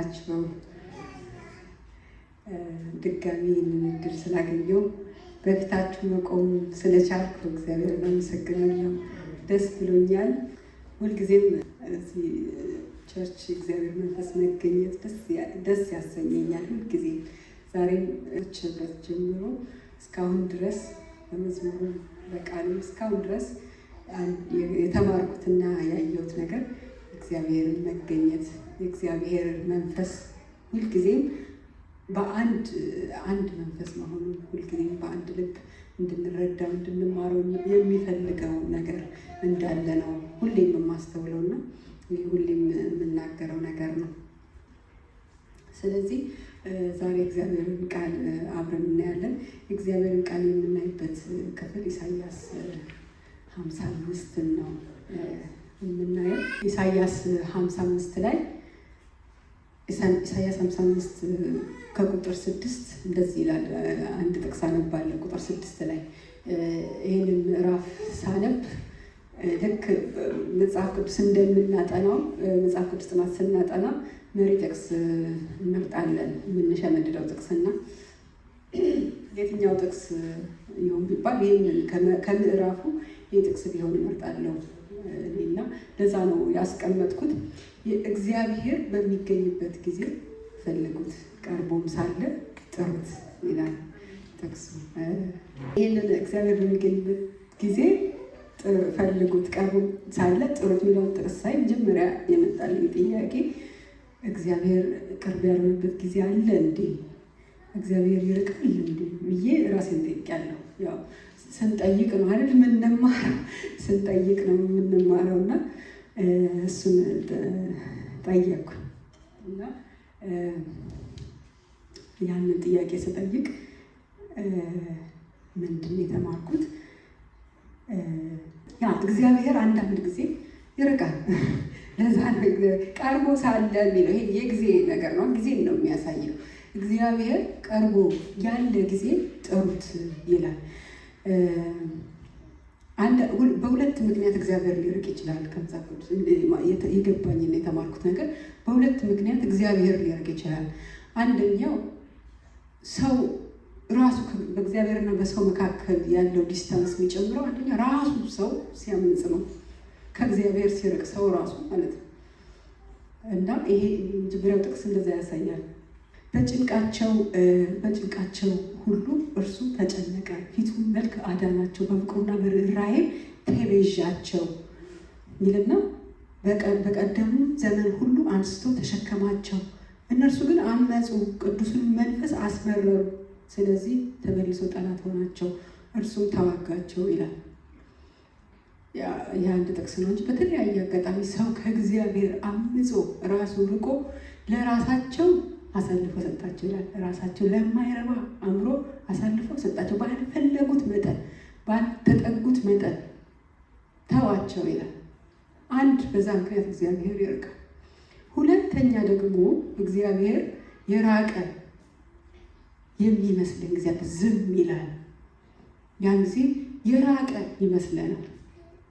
ናችሁ? ድጋሚ እድል ስላገኘው በፊታችሁ መቆም ስለቻልኩ እግዚአብሔርን አመሰግናለሁ። ደስ ብሎኛል። ሁልጊዜም እዚህ ቸርች እግዚአብሔር መንፈስ መገኘት ደስ ያሰኘኛል። ሁልጊዜ ዛሬም ችበት ጀምሮ እስካሁን ድረስ በመዝሙሩ በቃልም እስካሁን ድረስ የተማርኩትና ያየሁት ነገር እግዚአብሔርን መገኘት የእግዚአብሔር መንፈስ ሁልጊዜም በአንድ መንፈስ መሆኑን ሁልጊዜም በአንድ ልብ እንድንረዳው እንድንማረው የሚፈልገው ነገር እንዳለ ነው ሁሌም የማስተውለውና ሁሌም የምናገረው ነገር ነው። ስለዚህ ዛሬ እግዚአብሔርን ቃል አብረን እናያለን። እግዚአብሔርን ቃል የምናይበት ክፍል ኢሳይያስ 55 ነው የምናየው። ኢሳይያስ 55 ላይ ኢሳይያስ 55 ከቁጥር 6 እንደዚህ ይላል። አንድ ጥቅስ አነባለሁ። ቁጥር 6 ላይ ይህንን ምዕራፍ ሳነብ ልክ መጽሐፍ ቅዱስ እንደምናጠናው መጽሐፍ ቅዱስ ጥናት ስናጠና መሪ ጥቅስ እንመርጣለን። የምንሸመድደው ጥቅስና የትኛው ጥቅስ ይሁን ቢባል ይህንን ከምዕራፉ ይህ ጥቅስ ቢሆን እመርጣለሁ እና ለዛ ነው ያስቀመጥኩት። እግዚአብሔር በሚገኝበት ጊዜ ፈልጉት፣ ቀርቦም ሳለ ጥሩት ይላል ጥቅሱ። ይህንን እግዚአብሔር በሚገኝበት ጊዜ ፈልጉት፣ ቀርቦም ሳለ ጥሩት የሚለውን ጥቅስ ሳይ መጀመሪያ የመጣልኝ ጥያቄ እግዚአብሔር ቅርብ ያልሆነበት ጊዜ አለ እንዴ? እግዚአብሔር ይርቃል እንዴ ብዬ ራሴን ጠይቄያለሁ። ያው ስንጠይቅ ነው አይደል የምንማረው፣ ስንጠይቅ ነው የምንማረው እና እሱን ጠየቅኩ እና ያንን ጥያቄ ስጠይቅ ምንድን ነው የተማርኩት? እግዚአብሔር አንዳንድ ጊዜ ይርቃል። ለዛ ነው እግዚአብሔር ቀርቦ ሳለ የሚለው። ይሄ የጊዜ ነገር ነው፣ ጊዜ ነው የሚያሳየው። እግዚአብሔር ቀርቦ ያለ ጊዜ ጥሩት ይላል። በሁለት ምክንያት እግዚአብሔር ሊርቅ ይችላል። ከመጽሐፍ ቅዱስ የገባኝና የተማርኩት ነገር በሁለት ምክንያት እግዚአብሔር ሊርቅ ይችላል። አንደኛው ሰው ራሱ በእግዚአብሔርና በሰው መካከል ያለው ዲስታንስ የሚጨምረው አንደኛ ራሱ ሰው ሲያምንጽ ነው፣ ከእግዚአብሔር ሲርቅ ሰው ራሱ ማለት ነው። እና ይሄ መጀመሪያው ጥቅስ እንደዛ ያሳያል። በጭንቃቸው ሁሉ እርሱ ተጨነቀ፣ ፊቱን መልክ አዳናቸው፣ በፍቅሩና በርኅራኄም ተቤዣቸው ይልና በቀደሙ ዘመን ሁሉ አንስቶ ተሸከማቸው። እነርሱ ግን አመፁ፣ ቅዱሱን መንፈስ አስመረሩ። ስለዚህ ተመልሶ ጠላት ሆናቸው፣ እርሱም ተዋጋቸው ይላል። የአንድ ጥቅስ ነው እንጂ በተለያየ አጋጣሚ ሰው ከእግዚአብሔር አምጾ ራሱ ርቆ ለራሳቸው አሳልፎ ሰጣቸው ይላል። ራሳቸው ለማይረባ አእምሮ አሳልፎ ሰጣቸው፣ ባልፈለጉት መጠን ባልተጠጉት መጠን ተዋቸው ይላል። አንድ በዛ ምክንያት እግዚአብሔር ይርቃል። ሁለተኛ ደግሞ እግዚአብሔር የራቀ የሚመስለን እግዚአብሔር ዝም ይላል። ያን ጊዜ የራቀ ይመስለናል፣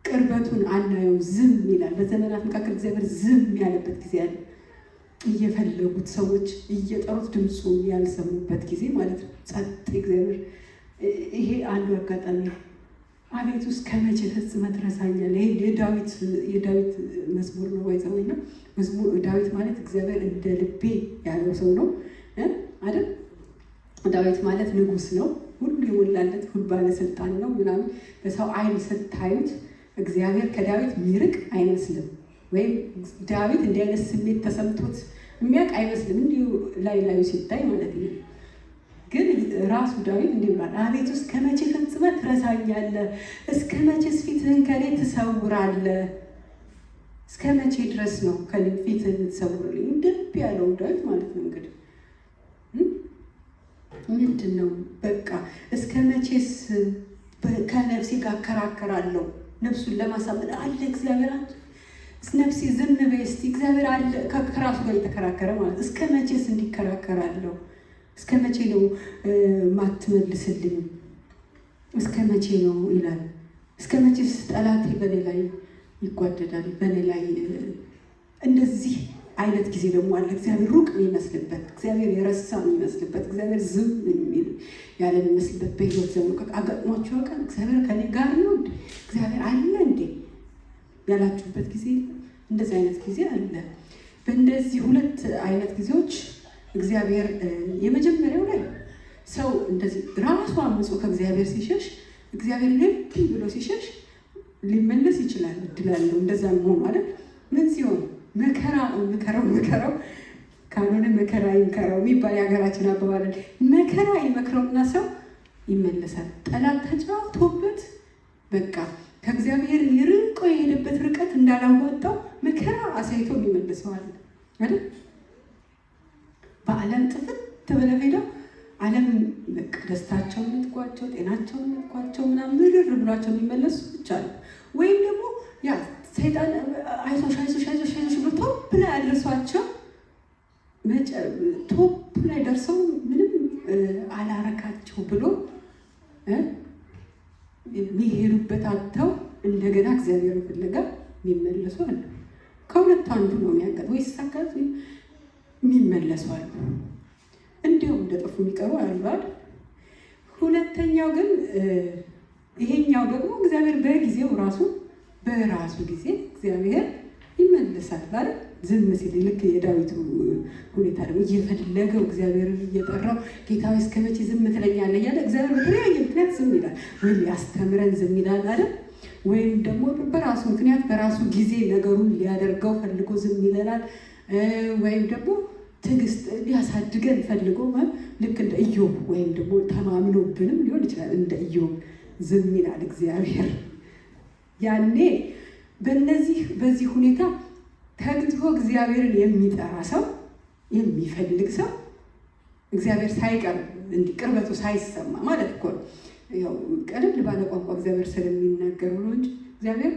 ቅርበቱን አናየው፣ ዝም ይላል። በዘመናት መካከል እግዚአብሔር ዝም ያለበት ጊዜ አለ። እየፈለጉት ሰዎች እየጠሩት ድምፁን ያልሰሙበት ጊዜ ማለት ነው። ጸጥ እግዚአብሔር። ይሄ አንዱ አጋጣሚ ነው። አቤቱ እስከ መቼ ፈጽመህ ትረሳኛለህ? ይሄ የዳዊት መዝሙር ነው። ወይዘወይ ነው መዝሙር። ዳዊት ማለት እግዚአብሔር እንደ ልቤ ያለው ሰው ነው አይደል? ዳዊት ማለት ንጉሥ ነው፣ ሁሉ የሞላለት ሁሉ ባለስልጣን ነው ምናምን። በሰው አይን ስታዩት እግዚአብሔር ከዳዊት ሚርቅ አይመስልም። ወይም ዳዊት እንዲህ አይነት ስሜት ተሰምቶት የሚያውቅ አይመስልም፣ እንዲሁ ላዩ ሲታይ ማለት ነው። ግን ራሱ ዳዊት እንዲህ ብሏል፣ አቤቱ እስከ መቼ ፈጽመህ ትረሳኛለህ? እስከ መቼስ ፊትህን ከኔ ትሰውራለህ? እስከ መቼ ድረስ ነው ከኔ ፊትህን የምትሰውርልኝ? ልብ ያለው ዳዊት ማለት ነው። እንግዲህ ምንድን ነው በቃ እስከ መቼስ ከነፍሴ ጋር እከራከራለሁ? ነፍሱን ለማሳመን አለ እግዚአብሔር አለ። ነፍሴ ዝም በይ እስቲ፣ እግዚአብሔር አለ። ከራሱ ጋር እየተከራከረ ማለት እስከ መቼስ እንዲከራከራለሁ? እስከ መቼ ነው ማትመልስልኝ? እስከ መቼ ነው ይላል። እስከ መቼስ ጠላቴ በኔ ላይ ይጓደዳል፣ በኔ ላይ እንደዚህ አይነት ጊዜ ደግሞ አለ። እግዚአብሔር ሩቅ የሚመስልበት፣ እግዚአብሔር የረሳ የሚመስልበት፣ እግዚአብሔር ዝም የሚል ያለ የሚመስልበት በህይወት ዘመኑ አጋጥሟችሁ ያውቃል? እግዚአብሔር ከኔ ጋር ነው እንዴ? እግዚአብሔር አለ እንዴ ያላችሁበት ጊዜ? እንደዚህ አይነት ጊዜ አለ። በእንደዚህ ሁለት አይነት ጊዜዎች እግዚአብሔር የመጀመሪያው ላይ ሰው እንደዚህ ራሱ አምጾ ከእግዚአብሔር ሲሸሽ፣ እግዚአብሔር ልብ ብሎ ሲሸሽ ሊመለስ ይችላል። እድላለሁ እንደዛ መሆኑ አይደል? ምን ሲሆን መከራው ካልሆነ መከራ ይምከራው የሚባል የሀገራችን አባባል። መከራ ይመክረውና ሰው ይመለሳል። ጠላት ተጫውቶበት በቃ ከእግዚአብሔር ይርቆ የሄደበት ርቀት እንዳላዋጣው መከራ አሳይቶ የሚመልሰዋል አይደል? በዓለም ጥፍት ብለው ሄደው ዓለም በቃ ደስታቸውን ነጥቋቸው፣ ጤናቸውን ነጥቋቸው ምናምን ምርር ብሏቸው የሚመለሱ ብቻ ነው። ወይም ደግሞ ያ ሰይጣን አይዞሽ ብሎ ቶፕ ላይ አድርሷቸው ቶፕ ላይ ደርሰው ምንም አላረካቸው ብሎ የሚሄዱበት አጥተው እንደገና እግዚአብሔር ፍለጋ የሚመለሱ አሉ። ከሁለቱ አንዱ ነው የሚያጋጥመው። ወይ ሲሳካት የሚመለሱ አሉ፣ እንዲሁም እንደጠፉ የሚቀሩ አሉ አይደል? ሁለተኛው ግን ይሄኛው ደግሞ እግዚአብሔር በጊዜው በራሱ ጊዜ እግዚአብሔር ይመልሳል አይደል? ዝም ሲል ልክ የዳዊቱ ሁኔታ ደግሞ እየፈለገው እግዚአብሔርን እየጠራው ጌታ ሆይ እስከ መቼ ዝም ትለኛለህ እያለ እግዚአብሔር በተለያየ ምክንያት ዝም ይላል። ወይም ሊያስተምረን ዝም ይላል አይደል? ወይም ደግሞ በራሱ ምክንያት በራሱ ጊዜ ነገሩን ሊያደርገው ፈልጎ ዝም ይለናል። ወይም ደግሞ ትዕግስት ሊያሳድገን ፈልጎ ልክ እንደ ኢዮብ ወይም ደግሞ ተማምኖብንም ሊሆን ይችላል። እንደ ኢዮብ ዝም ይላል እግዚአብሔር። ያኔ በዚህ ሁኔታ ተግቶ እግዚአብሔርን የሚጠራ ሰው የሚፈልግ ሰው እግዚአብሔር ሳይቀርብ እንዲህ ቅርበቱ ሳይሰማ ማለት እኮ ነው። ያው ቀለል ባለ ቋንቋ እግዚአብሔር ስለሚናገር ነው እንጂ እግዚአብሔር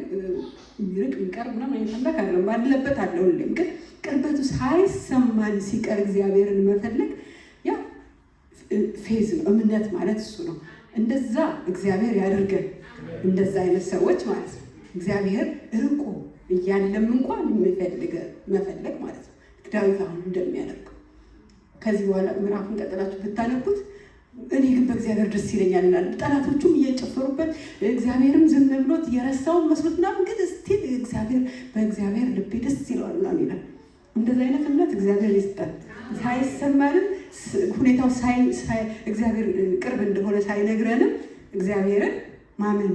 የሚርቅ የሚቀርብ ምናምን አይነት አምላክ አይደለም። ባለበት አለ ሁሌም። ግን ቅርበቱ ሳይሰማን ሲቀር እግዚአብሔርን መፈለግ ያ ፌዝ ነው። እምነት ማለት እሱ ነው። እንደዛ እግዚአብሔር ያደርገን፣ እንደዛ አይነት ሰዎች ማለት ነው። እግዚአብሔር ርቆ እያለም እንኳን መፈለግ ማለት ነው። ዳዊት አሁን እንደሚያደርገው ከዚህ በኋላ ምዕራፉን ቀጥላችሁ ብታነቡት እኔ ግን በእግዚአብሔር ደስ ይለኛል ይላል። ጠላቶቹም እየጨፈሩበት እግዚአብሔርም ዝም ብሎት የረሳውን መስሎት ምናምን፣ ግን እስቲል በእግዚአብሔር ልቤ ደስ ይለዋል ምናምን ይላል። እንደዚህ አይነት እምነት እግዚአብሔር ይስጠን። ሳይሰማንም ሁኔታው እግዚአብሔር ቅርብ እንደሆነ ሳይነግረንም እግዚአብሔርን ማመን፣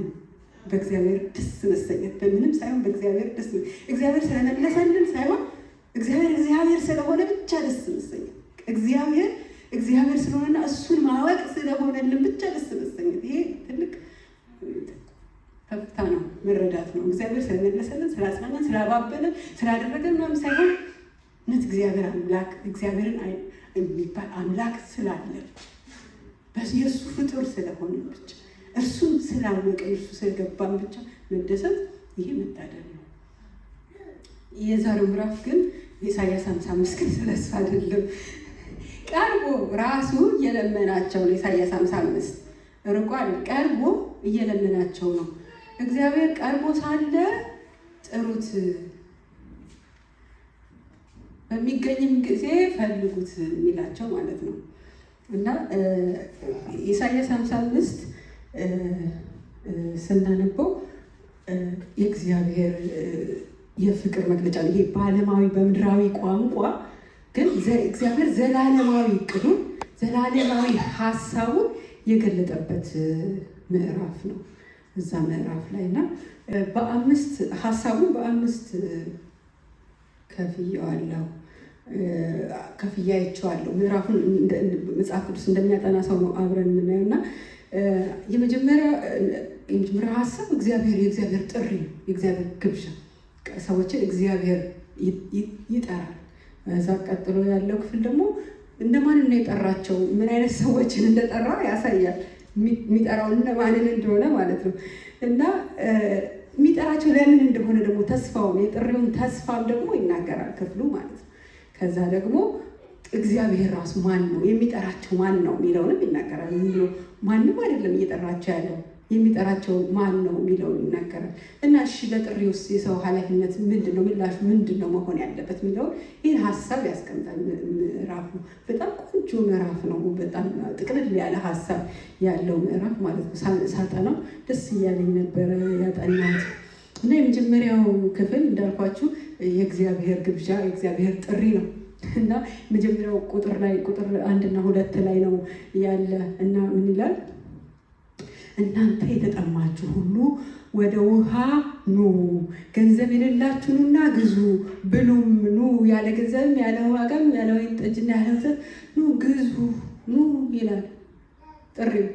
በእግዚአብሔር ደስ መሰኘት፣ በምንም ሳይሆን በእግዚአብሔር ደስ እግዚአብሔር ስለመለሰልን ሳይሆን እግዚአብሔር ስለሆነ ብቻ ደስ መሰኘት፣ እግዚአብሔር ስለሆነና እሱን ማወቅ ስለሆነልን ብቻ ደስ መሰኘት። ይሄ ትልቅ ከፍታ ነው፣ መረዳት ነው። እግዚአብሔር ስለመለሰልን፣ ስላጽናናን፣ ስላባበለን፣ ስላደረገን ምናምን ሳይሆን እውነት እግዚአብሔርን የሚባል አምላክ ስላለን የእሱ ፍጡር ስለሆነ ብቻ እርሱን ስላወቀን እርሱ ስለገባን ብቻ መደሰት፣ ይሄ መታደል ነው። የዛሬው ምዕራፍ ግን ኢሳያስ 55 ግን ስለሱ አይደለም። ቀርቦ ራሱ እየለመናቸው ነው። ኢሳያስ 55 ርቆ አይደል፣ ቀርቦ እየለመናቸው ነው። እግዚአብሔር ቀርቦ ሳለ ጥሩት፣ በሚገኝም ጊዜ ፈልጉት የሚላቸው ማለት ነው። እና ኢሳያስ 55 ስናነበው የእግዚአብሔር የፍቅር መግለጫ ነው። ይሄ በዓለማዊ በምድራዊ ቋንቋ ግን እግዚአብሔር ዘላለማዊ እቅዱን ዘላለማዊ ሀሳቡን የገለጠበት ምዕራፍ ነው እዛ ምዕራፍ ላይ እና ሀሳቡን በአምስት ከፍያይቸዋለሁ። ምዕራፉን መጽሐፍ ቅዱስ እንደሚያጠና ሰው ነው አብረን የምናየው እና የመጀመሪያ ሀሳብ የእግዚአብሔር ጥሪ ነው። የእግዚአብሔር ግብዣ ሰዎችን እግዚአብሔር ይጠራል። እዛ ቀጥሎ ያለው ክፍል ደግሞ እነማንን ነው የጠራቸው፣ ምን አይነት ሰዎችን እንደጠራ ያሳያል። የሚጠራው እነማንን እንደሆነ ማለት ነው እና የሚጠራቸው ለምን እንደሆነ ደግሞ ተስፋውን የጥሪውን ተስፋም ደግሞ ይናገራል ክፍሉ ማለት ነው። ከዛ ደግሞ እግዚአብሔር ራሱ ማን ነው የሚጠራቸው ማን ነው የሚለውንም ይናገራል። ማንም አይደለም እየጠራቸው ያለው የሚጠራቸው ማን ነው የሚለውን ይናገራል። እና እሺ ለጥሪ ውስጥ የሰው ኃላፊነት ምንድን ነው፣ ምላሹ ምንድን ነው መሆን ያለበት የሚለውን ይህን ሀሳብ ያስቀምጣል። ምዕራፉ በጣም ቆንጆ ምዕራፍ ነው። በጣም ጥቅልል ያለ ሀሳብ ያለው ምዕራፍ ማለት ነው። ሳጠናው ደስ እያለኝ ነበረ ያጠናሁት። እና የመጀመሪያው ክፍል እንዳልኳችሁ የእግዚአብሔር ግብዣ የእግዚአብሔር ጥሪ ነው። እና መጀመሪያው ቁጥር 1 እና 2 ላይ ነው ያለ እና ምን ይላል? እናንተ የተጠማችሁ ሁሉ ወደ ውሃ ኑ፣ ገንዘብ የሌላችሁ ኑና ግዙ፣ ብሉም ኑ፣ ያለ ገንዘብም ያለ ዋጋም ያለ ወይን ጠጅና ያለ ወተት ኑ ግዙ ኑ ይላል ጥሪው።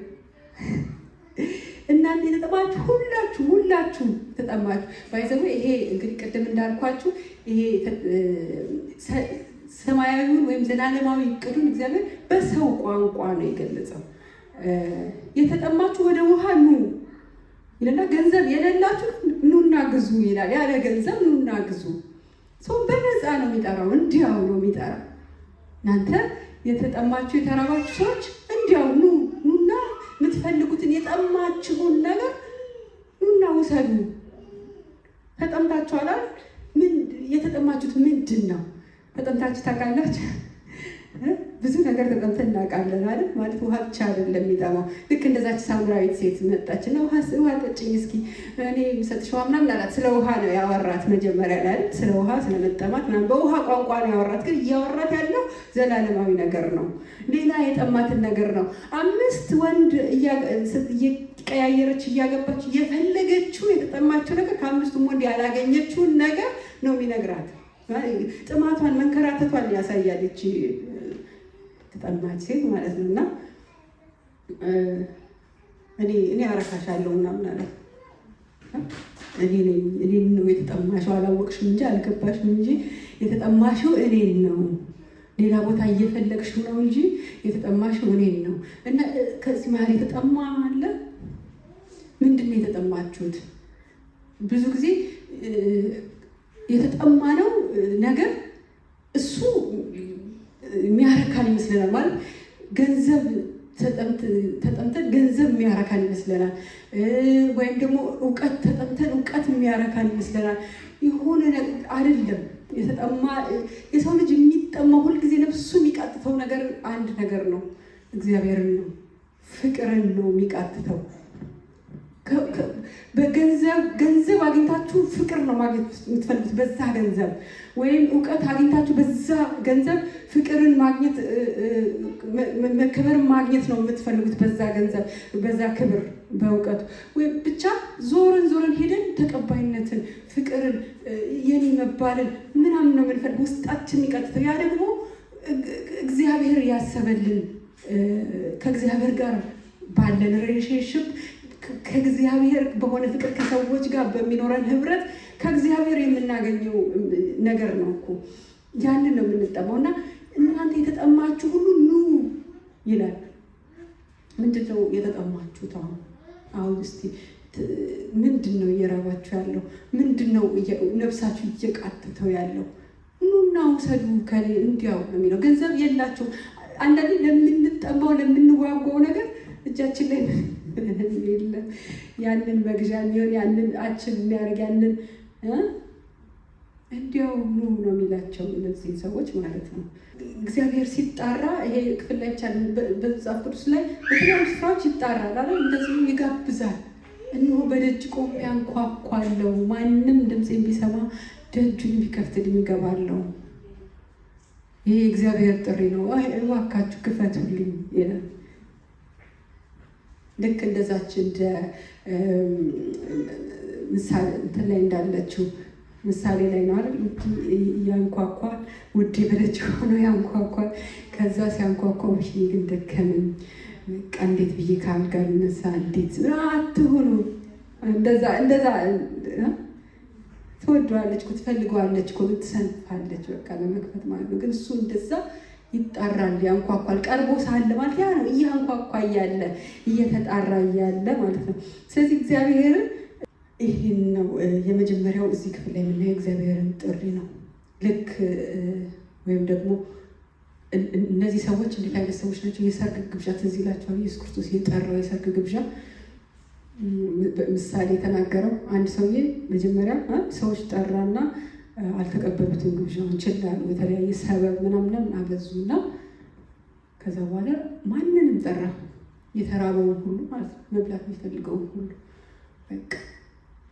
እናንተ የተጠማችሁ ሁላችሁ ተጠማችሁ። ባይዘው ይሄ እንግዲህ ቅድም እንዳልኳችሁ ይሄ ሰማያዊውን ወይም ዘላለማዊ እቅዱን እግዚአብሔር በሰው ቋንቋ ነው የገለጸው። የተጠማችሁ ወደ ውሃ ኑ ይልና ገንዘብ የሌላችሁ ኑና ግዙ ይላል። ያለ ገንዘብ ኑና ግዙ። ሰው በነፃ ነው የሚጠራው፣ እንዲያው ነው የሚጠራው። እናንተ የተጠማችሁ የተራባችሁ ሰዎች እንዲያው ኑና የምትፈልጉትን የጠማችሁን ነገር ኑና ውሰዱ። ተጠምታችኋል አይደል? የተጠማችሁት ምንድን ነው? ተጠምታችሁ ታውቃላችሁ? ብዙ ነገር ተጠምተን እናውቃለን አይደል? ማለት ውሃ ብቻ አይደለም የሚጠማው። ልክ እንደዛች ሳምራዊት ሴት መጣችና ውሃ ጠጭኝ እስኪ እኔ የምሰጥሽ ውሃ ምናምን አላት። ስለ ውሃ ነው ያወራት መጀመሪያ ላይ አይደል? ስለ ውሃ ስለመጠማት ምናምን በውሃ ቋንቋ ነው ያወራት። ግን እያወራት ያለው ዘላለማዊ ነገር ነው፣ ሌላ የጠማትን ነገር ነው። 5 ወንድ እየቀያየረች እያገባች እየፈለገችው የተጠማችው ነገር ከ5ቱም ወንድ ያላገኘችውን ነገር ነው የሚነግራት። ጥማቷን መንከራተቷን ያሳያለች ተጠማች ሴት ማለት ነው። እና እኔ አረካሻለሁ ምናምን አለ። እኔን ነው የተጠማሽው፣ አላወቅሽም እንጂ አልገባሽም እንጂ የተጠማሽው እኔን ነው፣ ሌላ ቦታ እየፈለግሽው ነው እንጂ የተጠማሽው እኔን ነው። እና ከዚህ መሀል የተጠማ አለ። ምንድን ነው የተጠማችሁት? ብዙ ጊዜ የተጠማነው ነገር እሱ የሚያረካን ይመስለናል። ማለት ገንዘብ ተጠምተን ገንዘብ የሚያረካን ይመስለናል። ወይም ደግሞ እውቀት ተጠምተን እውቀት የሚያረካን ይመስለናል። የሆነ አይደለም። የሰው ልጅ የሚጠማው ሁልጊዜ ነፍሱ የሚቃጥተው ነገር አንድ ነገር ነው፣ እግዚአብሔርን ነው፣ ፍቅርን ነው የሚቃጥተው። ገንዘብ አግኝታችሁ ፍቅር ነው ማግኘት የምትፈልጉት በዛ ገንዘብ፣ ወይም እውቀት አግኝታችሁ በዛ ገንዘብ ፍቅርን ማግኘት መከበር ማግኘት ነው የምትፈልጉት በዛ ገንዘብ፣ በዛ ክብር፣ በእውቀቱ። ወይም ብቻ ዞረን ሄደን ተቀባይነትን፣ ፍቅርን፣ የኔ መባልን ምናምን ነው የምንፈልግ ውስጣችን የሚቀጥተው። ያ ደግሞ እግዚአብሔር ያሰበልን ከእግዚአብሔር ጋር ባለን ሪሌሽንሽፕ ከእግዚአብሔር በሆነ ፍቅር ከሰዎች ጋር በሚኖረን ህብረት ከእግዚአብሔር የምናገኘው ነገር ነው እኮ። ያንን ነው የምንጠማው። እና እናንተ የተጠማችሁ ሁሉ ኑ ይላል። ምንድን ነው የተጠማችሁት? አሁን እስቲ ምንድን ነው እየራባችሁ ያለው? ምንድን ነው ነፍሳችሁ እየቃተተው ያለው? ኑና ውሰዱ ከኔ እንዲያው ነው የሚለው። ገንዘብ የላችሁ። አንዳንዴ ለምንጠማው ለምንዋጓው ነገር እጃችን ላይ የለም። ያንን መግዣ የሚሆን ያንን አችን የሚያደርግ ያንን እንዲያው ኑ ነው የሚላቸው እነዚህ ሰዎች ማለት ነው። እግዚአብሔር ሲጣራ ይሄ ክፍል ላይ ብቻ በመጽሐፍ ቅዱስ ላይ በተለያዩ ስፍራዎች ይጣራል አይደል? እንደዚሁ ይጋብዛል። እነሆ በደጅ ቆሜ አንኳኳለሁ፣ ማንም ድምፄን ቢሰማ ደጁን ቢከፍትልኝ እገባለሁ። ይሄ እግዚአብሔር ጥሪ ነው። እባካችሁ ክፈቱልኝ ይላል። ልክ እንደዛች እንደ ምሳሌ እንትን ላይ እንዳለችው ምሳሌ ላይ ነው አይደል? ያንኳኳ ውዴ በደጅ ሆኖ ያንኳኳ። ከዛ ሲያንኳኳ ውሽ ግን ደከመኝ፣ በቃ እንዴት ብዬ ከአልጋ ልነሳ፣ እንዴት አትሆኑ። እንደዛ ትወደዋለች እኮ ትፈልገዋለች እኮ ትሰንፋለች፣ በቃ ለመክፈት ማለት ነው። ግን እሱ እንደዛ ይጣራል፣ ያንኳኳል። ቀርቦ ሳለ ማለት ያ ነው፣ እያንኳኳ እያለ እየተጣራ እያለ ማለት ነው። ስለዚህ እግዚአብሔር ይህን ነው የመጀመሪያው እዚህ ክፍል ላይ የምናየው እግዚአብሔርን ጥሪ ነው። ልክ ወይም ደግሞ እነዚህ ሰዎች እንዴት አይነት ሰዎች ናቸው? የሰርግ ግብዣ ትዝ ይላቸዋል። ኢየሱስ ክርስቶስ የጠራው የሰርግ ግብዣ ምሳሌ የተናገረው አንድ ሰውዬ መጀመሪያ ሰዎች ጠራና አልተቀበሉትም ግብዣውን፣ ችላ የተለያየ ሰበብ ምናምን አበዙና ከዛ በኋላ ማንንም ጠራ፣ የተራበውን ሁሉ ማለት ነው፣ መብላት የሚፈልገውን ሁሉ በቃ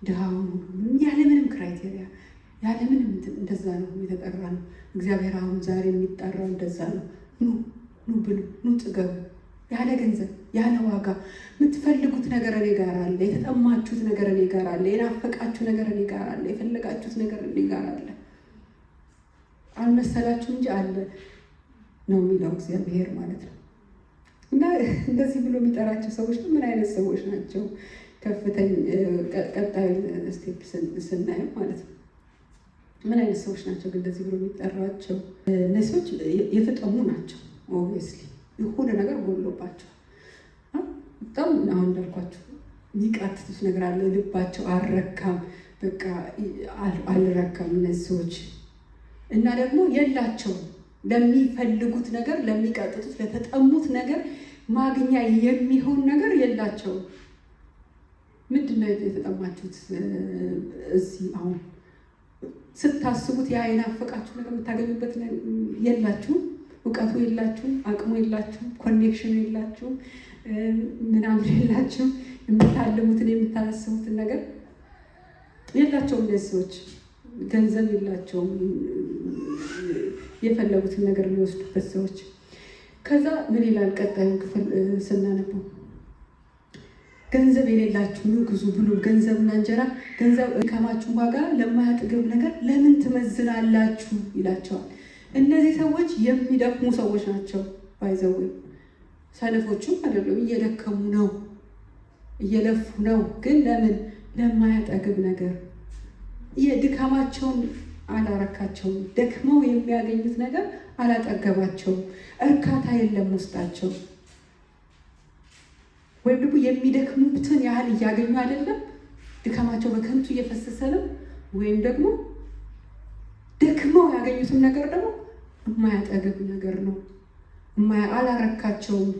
ድሃውን ሁሉ ያለምንም ክራይቴሪያ ያለምንም እንደዛ ነው የተጠራ ነው። እግዚአብሔር አሁን ዛሬ የሚጠራው እንደዛ ነው። ኑ ብሉ፣ ኑ ጥገቡ፣ ያለ ገንዘብ ያለ ዋጋ። የምትፈልጉት ነገር እኔ ጋር አለ፣ የተጠማችሁት ነገር እኔ ጋር አለ፣ የናፈቃችሁ ነገር እኔ ጋር አለ፣ የፈለጋችሁት ነገር እኔ ጋር አለ። አልመሰላችሁ እንጂ አለ ነው የሚለው እግዚአብሔር ማለት ነው። እና እንደዚህ ብሎ የሚጠራቸው ሰዎች ምን አይነት ሰዎች ናቸው? ከፍተኛ ቀጣይ ስቴፕ ስናየው ማለት ነው ምን አይነት ሰዎች ናቸው ግን እንደዚህ ብሎ የሚጠራቸው? እነዚህ ሰዎች የተጠሙ ናቸው። ኦብቪየስሊ የሆነ ነገር ጎሎባቸው በጣም አሁን እንዳልኳቸው የሚቃትቱት ነገር አለ። ልባቸው አልረካም፣ በቃ አልረካም እነዚህ ሰዎች። እና ደግሞ የላቸውም ለሚፈልጉት ነገር፣ ለሚቃትቱት ለተጠሙት ነገር ማግኛ የሚሆን ነገር የላቸውም። ምንድን ነው የተጠማችሁት? እዚህ አሁን ስታስቡት ያ የናፈቃችሁ ነገር የምታገኙበት የላችሁም። እውቀቱ የላችሁም፣ አቅሙ የላችሁም፣ ኮኔክሽኑ የላችሁም፣ ምናምን የላችሁም። የምታልሙትን የምታስቡትን ነገር የላቸውም። እነዚህ ሰዎች ገንዘብ የላቸውም፣ የፈለጉትን ነገር የሚወስዱበት ሰዎች። ከዛ ምን ይላል ቀጣዩን ክፍል ስናነበው? ገንዘብ የሌላችሁ ኑ ግዙ ብሉ፣ ገንዘብና እንጀራ ገንዘብ ከማችሁ ዋጋ ለማያጥግብ ነገር ለምን ትመዝናላችሁ ይላቸዋል። እነዚህ ሰዎች የሚደክሙ ሰዎች ናቸው። ባይዘው ሰነፎቹም አይደሉም፣ እየደከሙ ነው፣ እየለፉ ነው። ግን ለምን? ለማያጠግብ ነገር። የድካማቸውን አላረካቸውም። ደክመው የሚያገኙት ነገር አላጠገባቸውም። እርካታ የለም ውስጣቸው። ወይም ደግሞ የሚደክሙትን ያህል እያገኙ አይደለም፣ ድካማቸው በከንቱ እየፈሰሰ ነው። ወይም ደግሞ ደክመው ያገኙትም ነገር ደግሞ የማያጠግብ ነገር ነው። አላረካቸውም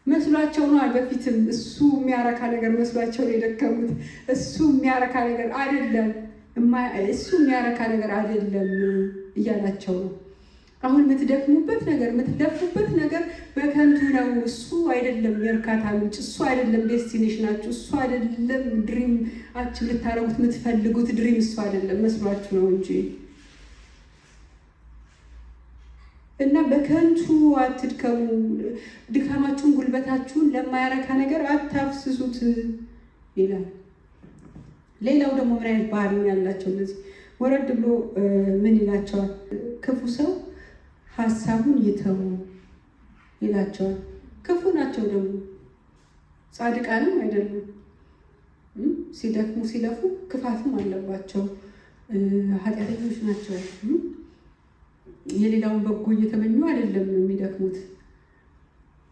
መስሏቸው ነው። በፊትም እሱ የሚያረካ ነገር መስሏቸው ነው የደከሙት። እሱ የሚያረካ ነገር አይደለም፣ እሱ የሚያረካ ነገር አይደለም እያላቸው ነው። አሁን የምትደክሙበት ነገር፣ የምትለፉበት ነገር በከንቱ ነው። እሱ አይደለም የእርካታ ምንጭ፣ እሱ አይደለም ዴስቲኔሽናችሁ፣ እሱ አይደለም ድሪም አችሁ ልታረጉት የምትፈልጉት ድሪም እሱ አይደለም መስሏችሁ ነው እንጂ። እና በከንቱ አትድከሙ፣ ድካማችሁን ጉልበታችሁን ለማያረካ ነገር አታፍስሱት ይላል። ሌላው ደግሞ ምን አይነት ባህሪ ያላቸው እነዚህ? ወረድ ብሎ ምን ይላቸዋል? ክፉ ሰው ሀሳቡን ይተው ይላቸዋል። ክፉ ናቸው ደግሞ ጻድቃንም አይደሉም። ሲደክሙ ሲለፉ ክፋትም አለባቸው። ኃጢአተኞች ናቸው። የሌላውን በጎ እየተመኙ አይደለም የሚደክሙት።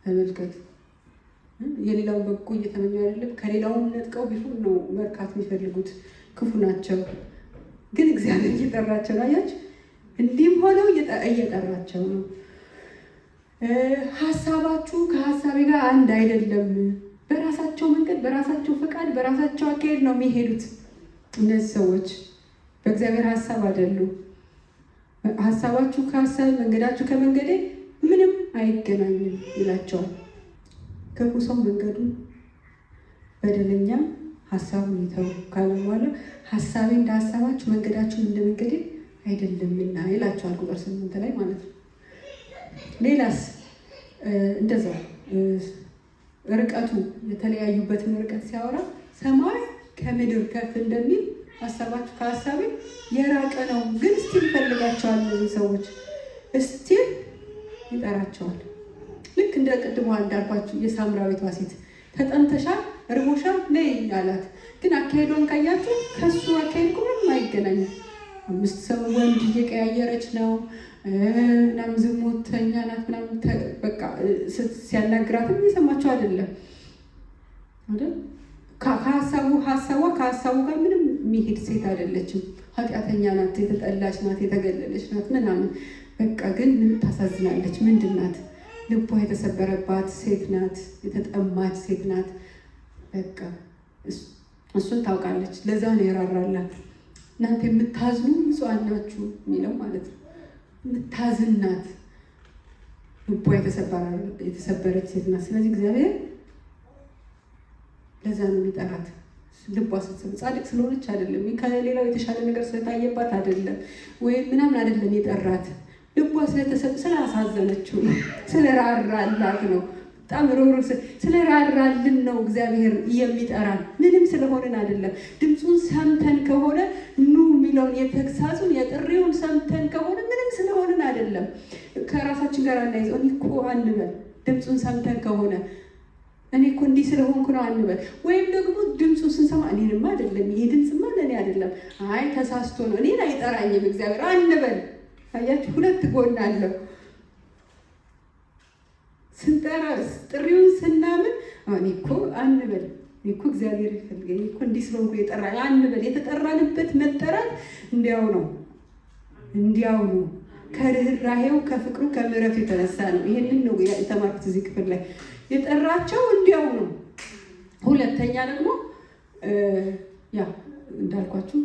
ተመልከት፣ የሌላውን በጎ እየተመኙ አይደለም፣ ከሌላውን ነጥቀው ቢሆን ነው መርካት የሚፈልጉት። ክፉ ናቸው። ግን እግዚአብሔር እየጠራቸው ነው። አያችሁ፣ እንዲህም ሆነው እየጠራቸው ነው። ሀሳባችሁ ከሀሳቤ ጋር አንድ አይደለም። በራሳቸው መንገድ፣ በራሳቸው ፈቃድ፣ በራሳቸው አካሄድ ነው የሚሄዱት። እነዚህ ሰዎች በእግዚአብሔር ሀሳብ አይደሉም። ሀሳባችሁ ከሀሳብ፣ መንገዳችሁ ከመንገዴ ምንም አይገናኝም ይላቸዋል። ክፉ ሰው መንገዱን፣ በደለኛም ሀሳቡን ይተው ካለ በኋላ ሀሳቤ እንደ ሀሳባችሁ፣ መንገዳችሁን እንደ መንገዴ አይደለምና ይላቸዋል። ቁጥር 8 ላይ ማለት ነው። ሌላስ እንደዛ ርቀቱ የተለያዩበትን ርቀት ሲያወራ ሰማይ ከምድር ከፍ እንደሚል ሀሳባችሁ ከሀሳቤ የራቀ ነው። ግን እስቲል ይፈልጋቸዋል። እነዚህ ሰዎች እስቲል ይጠራቸዋል። ልክ እንደ ቅድሟ እንዳልኳችሁ የሳምራዊቷ ሴት ተጠምተሻል፣ እርቦሻል፣ ነይ አላት። ግን አካሄዷን ካያችሁ ከሱ አካሄድ ምንም አይገናኝም። 5 ሰው ወንድ እየቀያየረች ነው ምናምን፣ ዝሙተኛ ናት ምናምን፣ በቃ ሲያናግራትም እየሰማቸው አይደለም አይደል? ከሀሳቡ ጋር ምንም የሚሄድ ሴት አይደለችም። ኃጢአተኛ ናት፣ የተጠላች ናት፣ የተገለለች ናት ምናምን። በቃ ግን ምን ታሳዝናለች? ምንድን ናት? ልቧ የተሰበረባት ሴት ናት፣ የተጠማች ሴት ናት። በቃ እሱን ታውቃለች። ለዛ ነው የራራላት። እናንተ የምታዝኑ ብፁዓን ናችሁ የሚለው ማለት ነው። የምታዝን ናት፣ ልቧ የተሰበረች ሴት ናት። ስለዚህ እግዚአብሔር ለዛ ነው የሚጠራት። ልቧ ስትሰብ ጻድቅ ስለሆነች አይደለም፣ ከሌላው የተሻለ ነገር ስለታየባት አይደለም፣ ወይም ምናምን አይደለም የጠራት። ልቧ ስላሳዘነችው ነው፣ ስለራራላት ነው። በጣም ሮሮ ስለራራልን ነው እግዚአብሔር የሚጠራን። ምንም ስለሆንን አይደለም። ድምፁን ሰምተን ከሆነ ኑ የሚለውን የተግሳጹን የጥሪውን ሰምተን ከሆነ ምንም ስለሆንን አይደለም። ከራሳችን ጋር እናይዘው። እኔ እኮ አንበል። ድምፁን ሰምተን ከሆነ እኔ እኮ እንዲህ ስለሆንኩ ነው አንበል። ወይም ደግሞ ድምፁን ስንሰማ እኔንማ አይደለም ይሄ ድምፅማ ለእኔ አይደለም፣ አይ ተሳስቶ ነው እኔን አይጠራኝም እግዚአብሔር አንበል። አያችሁ፣ ሁለት ጎን አለው። ስንጠራ ጥሪውን ስናምን እኔ እኮ አንበል፣ እኔ እኮ እግዚአብሔር ይፈልገኝ እኮ እንዲህ ስለሆንኩ የጠራኝ አንበል። የተጠራንበት መጠራት እንዲያው ነው፣ እንዲያው ነው። ከርህራሄው ከፍቅሩ ከምሕረቱ የተነሳ ነው። ይሄንን ነው የተማርኩት እዚህ ክፍል ላይ። የጠራቸው እንዲያው ነው። ሁለተኛ ደግሞ ያ እንዳልኳችሁ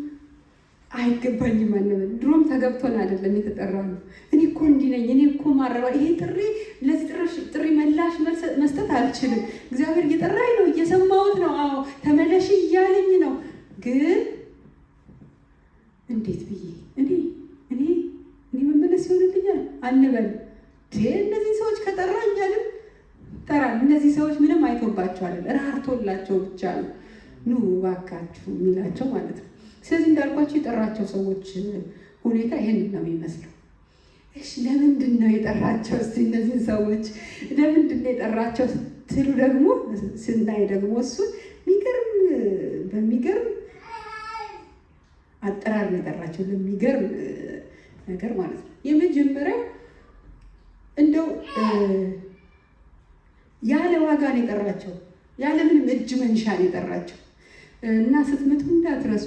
አይገባኝም አንበል። ድሮም ተገብቶን አይደለም የተጠራ ነው። እኔ እኮ እንዲህ ነኝ፣ እኔ እኮ ማረባ፣ ይሄ ጥሪ ለዚህ ጥሪ ምላሽ መስጠት አልችልም። እግዚአብሔር እየጠራኝ ነው፣ እየሰማሁት ነው። አዎ ተመለሽ እያለኝ ነው። ግን እንዴት ብዬ እኔ መመለስ ይሆንልኛል አንበል። እነዚህ ሰዎች ከጠራኛልም ጠራል። እነዚህ ሰዎች ምንም አይቶባቸዋል፣ ራርቶላቸው ብቻ ነው ኑ እባካችሁ የሚላቸው ማለት ነው። ስለዚህ እንዳልኳቸው የጠራቸው ሰዎች ሁኔታ ይሄንን ነው የሚመስለው። እሺ ለምንድን ነው የጠራቸው? እስቲ እነዚህ ሰዎች ለምንድን ነው የጠራቸው ስትሉ ደግሞ ስናይ ደግሞ እሱን በሚገርም አጠራር ነው የጠራቸው፣ ለሚገርም ነገር ማለት ነው። የመጀመሪያው እንደው ያለ ዋጋ ነው የጠራቸው፣ ያለ ምንም እጅ መንሻ ነው የጠራቸው። እና ስትመጡ እንዳትረሱ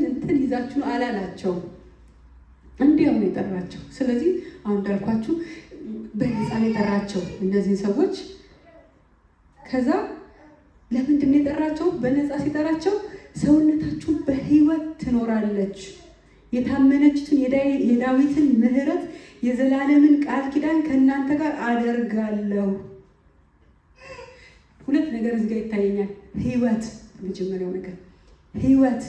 እንትን ይዛችሁ አላላቸው፣ እንዲያው ነው የጠራቸው። ስለዚህ አሁን እንዳልኳችሁ በነፃ ነው የጠራቸው እነዚህን ሰዎች። ከዛ ለምንድን ነው የጠራቸው? በነፃ ሲጠራቸው ሰውነታችሁ በሕይወት ትኖራለች፣ የታመነችትን የዳዊትን ምሕረት የዘላለምን ቃል ኪዳን ከእናንተ ጋር አደርጋለሁ። ሁለት ነገር እዚህ ጋር ይታየኛል። ሕይወት መጀመሪያው ነገር ሕይወት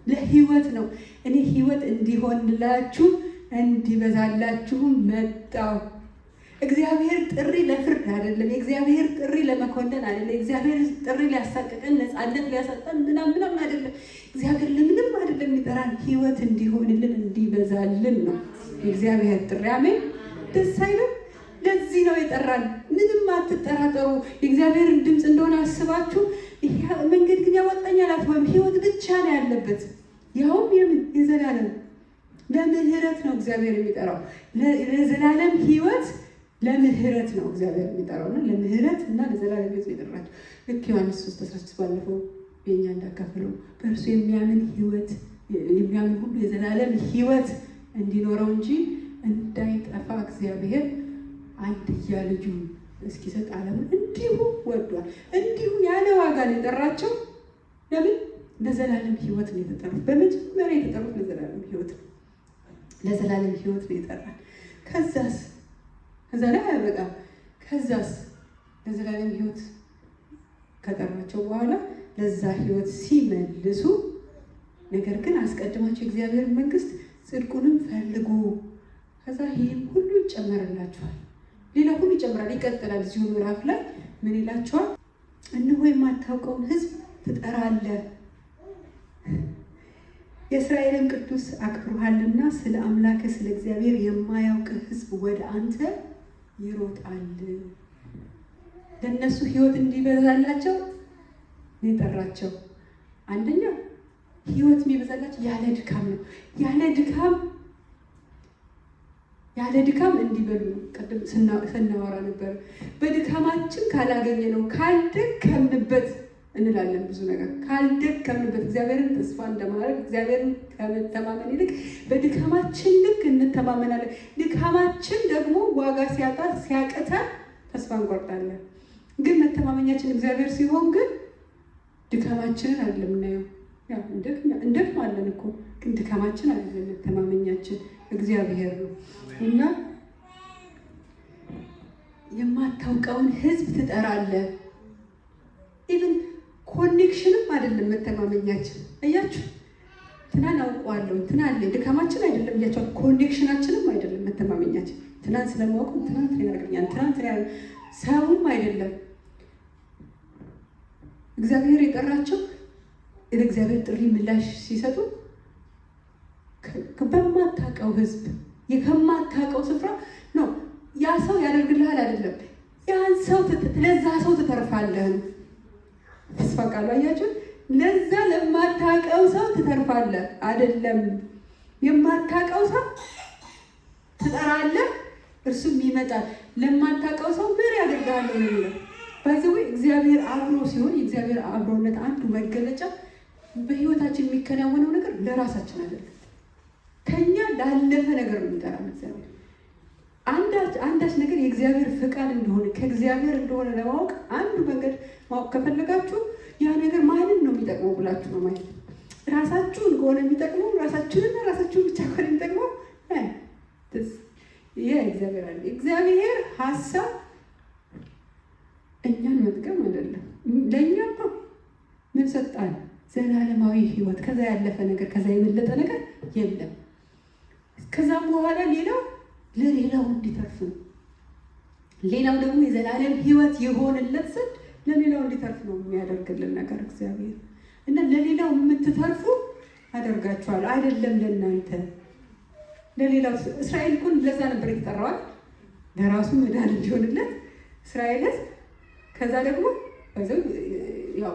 ለሕይወት ነው። እኔ ሕይወት እንዲሆንላችሁ እንዲበዛላችሁ መጣሁ። እግዚአብሔር ጥሪ ለፍርድ አይደለም። የእግዚአብሔር ጥሪ ለመኮነን አይደለም። የእግዚአብሔር ጥሪ ሊያሳቅቀን ነፃነት ሊያሳጣን ምናምን አይደለም። እግዚአብሔር ለምንም አይደለም የሚጠራን፣ ሕይወት እንዲሆንልን እንዲበዛልን ነው የእግዚአብሔር ጥሪ። አሜን። ደስ አይልም? ለዚህ ነው የጠራን። ምንም አትጠራጠሩ። የእግዚአብሔርን ድምፅ እንደሆነ አስባችሁ መንገድ ግን ያወጣኛል አትበሉ። ሕይወት ብቻ ነው ያለበት፣ ያውም የምን የዘላለም ለምህረት ነው እግዚአብሔር የሚጠራው። ለዘላለም ሕይወት ለምህረት ነው እግዚአብሔር የሚጠራው እና ለምህረት እና ለዘላለም ሕይወት የጠራቸው። ልክ ዮሐንስ 3:16 ባለፈው የኛ እንዳካፍለው በእርሱ የሚያምን ሁሉ የዘላለም ሕይወት እንዲኖረው እንጂ እንዳይጠፋ እግዚአብሔር አንድያ ልጁን እስኪሰጥ ዓለምን እንዲሁ ወዷል። እንዲሁ ያለ ዋጋ ነው የጠራቸው። ለምን? ለዘላለም ሕይወት ነው የተጠሩት። በመጀመሪያ የተጠሩት ለዘላለም ሕይወት ነው። ለዘላለም ሕይወት ነው የጠራን። ከዛ ላይ አያበቃም። ከዛስ ለዘላለም ሕይወት ከጠራቸው በኋላ ለዛ ሕይወት ሲመልሱ፣ ነገር ግን አስቀድማቸው የእግዚአብሔር መንግስት ጽድቁንም ፈልጉ፣ ከዛ ይህም ሁሉ ይጨመርላችኋል። ሌላ ሁሉ ይጨምራል። ይቀጥላል። እዚሁ ምዕራፍ ላይ ምን ይላቸዋል? እነሆ የማታውቀውን ሕዝብ ትጠራለህ፣ የእስራኤልን ቅዱስ አክብሮሃልና ስለ አምላክህ ስለ እግዚአብሔር የማያውቅ ሕዝብ ወደ አንተ ይሮጣል። ለእነሱ ሕይወት እንዲበዛላቸው ነው የጠራቸው። አንደኛ ሕይወት የሚበዛላቸው ያለ ድካም ነው። ያለ ድካም እንዲበሉ ቅድም ስናወራ ነበር። በድካማችን ካላገኘ ነው ካልደከምንበት እንላለን ብዙ ነገር ካልደከምንበት እግዚአብሔርን ተስፋ እንደማድረግ እግዚአብሔርን ከመተማመን ይልቅ በድካማችን ልክ እንተማመናለን። ድካማችን ደግሞ ዋጋ ሲያቅተን ተስፋ እንቆርጣለን። ግን መተማመኛችን እግዚአብሔር ሲሆን ግን ድካማችንን አይደለም እናየው። ያው እንደክማለን እኮ ግን ድካማችን አይደለም መተማመኛችን እግዚአብሔር ነው። እና የማታውቀውን ሕዝብ ትጠራለህ። ኢቭን ኮኔክሽንም አይደለም መተማመኛችን። አያችሁ ትናንት አውቀዋለሁ ትናንት ድካማችን አይደለም እያቸው ኮኔክሽናችንም አይደለም መተማመኛችን። ትናንት ስለማውቅ ትናንት ያደርገኛል ትናንት ሰውም አይደለም። እግዚአብሔር የጠራቸው ለእግዚአብሔር ጥሪ ምላሽ ሲሰጡ በማታውቀው ሕዝብ ከማታውቀው ስፍራ ነው። ያ ሰው ያደርግልሃል አይደለም፣ ያን ሰው ለዛ ሰው ትተርፋለህ። ተስፋ ቃሉ አያችሁ፣ ለዛ ለማታውቀው ሰው ትተርፋለህ አይደለም። የማታውቀው ሰው ትጠራለህ፣ እርሱም ይመጣል። ለማታውቀው ሰው ምን ያደርጋል ነው የሚለው። ባይዘው እግዚአብሔር አብሮ ሲሆን የእግዚአብሔር አብሮነት አንዱ መገለጫ በህይወታችን የሚከናወነው ነገር ለራሳችን አይደለም፣ ከኛ ላለፈ ነገር ነው የሚጠራን እግዚአብሔር። አንዳች ነገር የእግዚአብሔር ፈቃድ እንደሆነ ከእግዚአብሔር እንደሆነ ለማወቅ አንዱ መንገድ ማወቅ ከፈለጋችሁ ያ ነገር ማንን ነው የሚጠቅመው ብላችሁ ነው ማየት። ራሳችሁን ከሆነ የሚጠቅመው ራሳችሁንና ራሳችሁን ብቻ ከሆነ የሚጠቅመው ይሄ እግዚአብሔር አለ። እግዚአብሔር ሀሳብ እኛን መጥቀም አይደለም። ለእኛማ ምን ሰጣን? ዘላለማዊ ህይወት። ከዛ ያለፈ ነገር ከዛ የበለጠ ነገር የለም። ከዛም በኋላ ሌላው ለሌላው እንዲተርፍ ነው። ሌላው ደግሞ የዘላለም ህይወት የሆንለት ዘንድ ለሌላው እንዲተርፍ ነው የሚያደርግልን ነገር እግዚአብሔር። እና ለሌላው የምትተርፉ አደርጋችኋል አይደለም ለእናንተ ለሌላው። እስራኤል እኮ ለዛ ነበር የተጠራዋል፣ ለራሱ መዳን እንዲሆንለት እስራኤልስ። ከዛ ደግሞ ያው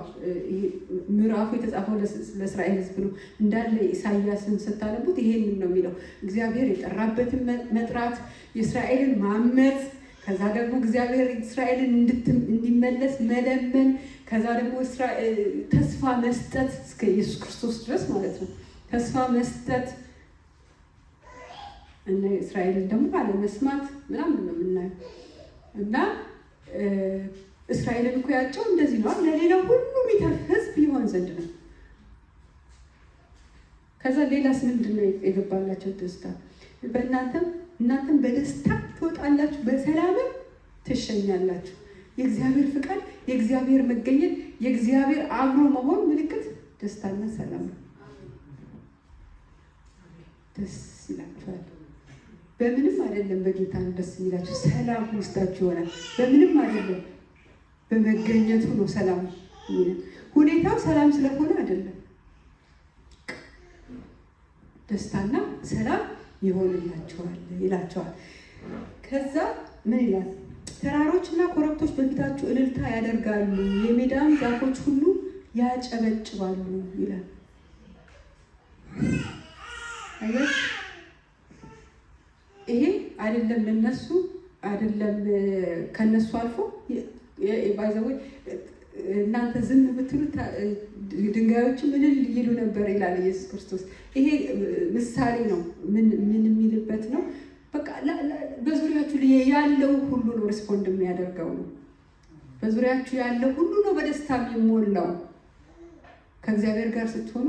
ምዕራፉ የተጻፈው ለእስራኤል ህዝብ ነው እንዳለ። ኢሳያስን ስታነቡት ይሄንን ነው የሚለው። እግዚአብሔር የጠራበትን መጥራት፣ የእስራኤልን ማመፅ፣ ከዛ ደግሞ እግዚአብሔር እስራኤልን እንዲመለስ መለመን፣ ከዛ ደግሞ ተስፋ መስጠት እስከ ኢየሱስ ክርስቶስ ድረስ ማለት ነው። ተስፋ መስጠት እና እስራኤልን ደግሞ አለመስማት ምናምን ነው የምናየው። እና እስራኤልን እኮ ያቸው እንደዚህ ነው፣ ለሌላው ሁሉ የሚተርፍ ህዝብ ይሆን ዘንድ ነው። ከዛ ሌላስ ምንድን ነው የገባላቸው? ደስታ። እናንተም በደስታ ትወጣላችሁ፣ በሰላምም ትሸኛላችሁ። የእግዚአብሔር ፍቃድ፣ የእግዚአብሔር መገኘት፣ የእግዚአብሔር አብሮ መሆን ምልክት ደስታና ሰላም ነው። ደስ ይላችኋል። በምንም አይደለም በጌታ ደስ የሚላችሁ፣ ሰላም ውስጣችሁ ይሆናል። በምንም አይደለም በመገኘቱ ነው ሰላም። ሁኔታው ሰላም ስለሆነ አይደለም። ደስታና ሰላም ይሆንላችኋል ይላችኋል። ከዛ ምን ይላል? ተራሮችና ኮረብቶች በፊታችሁ እልልታ ያደርጋሉ፣ የሜዳም ዛፎች ሁሉ ያጨበጭባሉ ይላል። አየሽ፣ ይሄ አይደለም ለነሱ አይደለም ከነሱ አልፎ ባይዘው እናንተ ዝም ብትሉ ድንጋዮችም እልል ይሉ ነበር ይላል ኢየሱስ ክርስቶስ። ይሄ ምሳሌ ነው። ምን የሚልበት ነው? በቃ በዙሪያችሁ ያለው ሁሉ ነው ሪስፖንድ የሚያደርገው ነው። በዙሪያችሁ ያለው ሁሉ ነው በደስታ የሚሞላው። ከእግዚአብሔር ጋር ስትሆኑ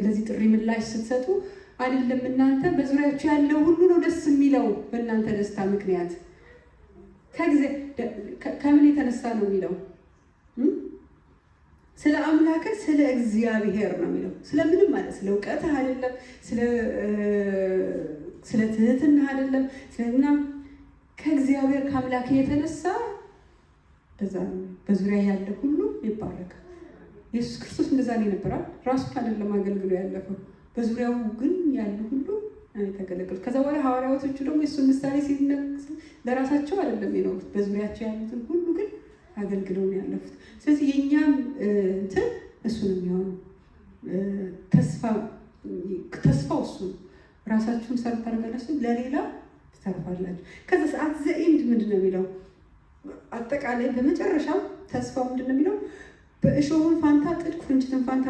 ለዚህ ጥሪ ምላሽ ስትሰጡ አይደለም እናንተ በዙሪያችሁ ያለው ሁሉ ነው ደስ የሚለው በእናንተ ደስታ ምክንያት። ከምን የተነሳ ነው የሚለው? ስለ አምላክ ስለ እግዚአብሔር ነው የሚለው። ስለምንም ማለት ስለ እውቀትህ አይደለም፣ ስለ ትህትና አይደለም፣ ስለምናም ከእግዚአብሔር ከአምላክ የተነሳ በዛ ነው በዙሪያ ያለ ሁሉ ይባረካል። ኢየሱስ ክርስቶስ እንደዛ ነው የነበረው። ራሱን አይደለም አገልግሎ ያለፈው፣ በዙሪያው ግን ያለ ሁሉ ተገለገሉት። ከዛ በኋላ ሐዋርያቶቹ ደግሞ የእሱን ምሳሌ ሲነግሩ ለራሳቸው አይደለም የኖሩት፣ በዙሪያቸው ያሉትን ሁሉ ግን አገልግለው ነው ያለፉት። ስለዚህ የእኛም እንትን እሱ ነው የሚሆነው። ተስፋው እሱ ነው። ራሳችሁን ሰርት አድርጋላችሁ ለሌላ ትተርፋላችሁ። ከዛ ሰዓት ዘኢንድ ምንድን ነው የሚለው? አጠቃላይ በመጨረሻው ተስፋው ምንድን ነው የሚለው? በእሾህም ፋንታ ጥድ፣ ኩርንችትም ፋንታ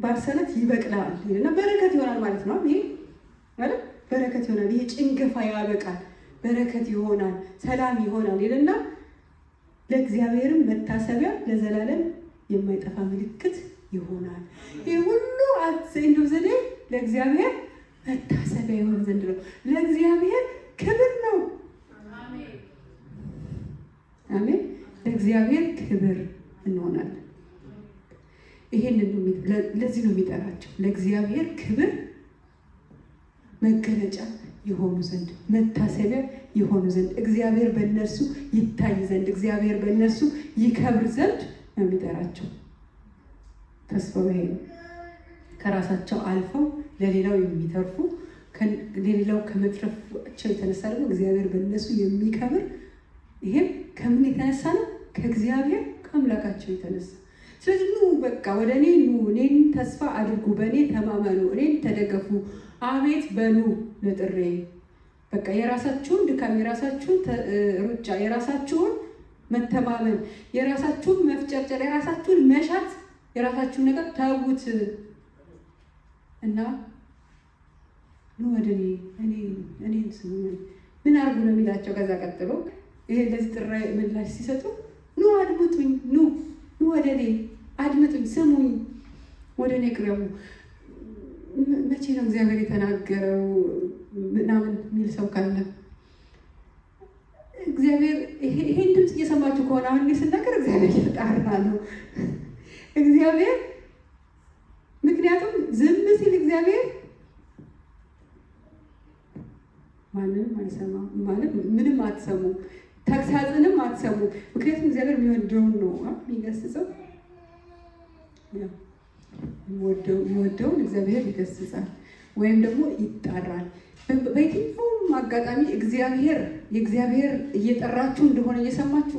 ባርሰነት ይበቅላል እና በረከት ይሆናል ማለት ነው። ይሄ ማለት በረከት ይሆናል። ይሄ ጭንገፋ ያበቃል፣ በረከት ይሆናል፣ ሰላም ይሆናል ይልና ለእግዚአብሔርም መታሰቢያ ለዘላለም የማይጠፋ ምልክት ይሆናል። ይህ ሁሉ እንደው ዘዴ ለእግዚአብሔር መታሰቢያ ይሆን ዘንድ ነው። ለእግዚአብሔር ክብር ነው። አሜን። ለእግዚአብሔር ክብር እንሆናለን። ለዚህ ነው የሚጠራቸው፣ ለእግዚአብሔር ክብር መገለጫ የሆኑ ዘንድ፣ መታሰቢያ የሆኑ ዘንድ፣ እግዚአብሔር በእነርሱ ይታይ ዘንድ፣ እግዚአብሔር በእነርሱ ይከብር ዘንድ ነው የሚጠራቸው። ተስፋው ይሄ ነው። ከራሳቸው አልፈው ለሌላው የሚተርፉ፣ ለሌላው ከመትረፋቸው የተነሳ ደግሞ እግዚአብሔር በእነሱ የሚከብር። ይሄም ከምን የተነሳ ነው? ከእግዚአብሔር ከአምላካቸው የተነሳ። ስለዚህ ኑ በቃ ወደ እኔ ኑ፣ እኔን ተስፋ አድርጉ፣ በእኔ ተማመኑ፣ እኔን ተደገፉ፣ አቤት በሉ ለጥሬ። በቃ የራሳችሁን ድካም፣ የራሳችሁን ሩጫ፣ የራሳችሁን መተማመን፣ የራሳችሁን መፍጨርጨር፣ የራሳችሁን መሻት፣ የራሳችሁን ነገር ተውት እና ኑ ወደ እኔን ስሙ። ምን አድርጉ ነው የሚላቸው? ከዛ ቀጥሎ ይሄ ለዚህ ጥሪ ምላሽ ሲሰጡ ኑ አድምጡኝ፣ ኑ ወደ እኔ አድምጡኝ፣ ስሙኝ፣ ወደ እኔ ቅረቡ። መቼ ነው እግዚአብሔር የተናገረው ምናምን የሚል ሰው ካለ እግዚአብሔር ይሄን ድምፅ እየሰማችሁ ከሆነ አሁን እኔ ስናገር እግዚአብሔር እየተጣራ ነው። እግዚአብሔር ምክንያቱም ዝም ሲል እግዚአብሔር ማንንም አይሰማም ማለት ምንም አትሰሙ፣ ተግሳጽንም አትሰሙ። ምክንያቱም እግዚአብሔር የሚወደውን ነው የሚገስጸው። የሚወደውን እግዚአብሔር ይገስጻል ወይም ደግሞ ይጣራል። በየትኛውም አጋጣሚ የእግዚአብሔር እየጠራችሁ እንደሆነ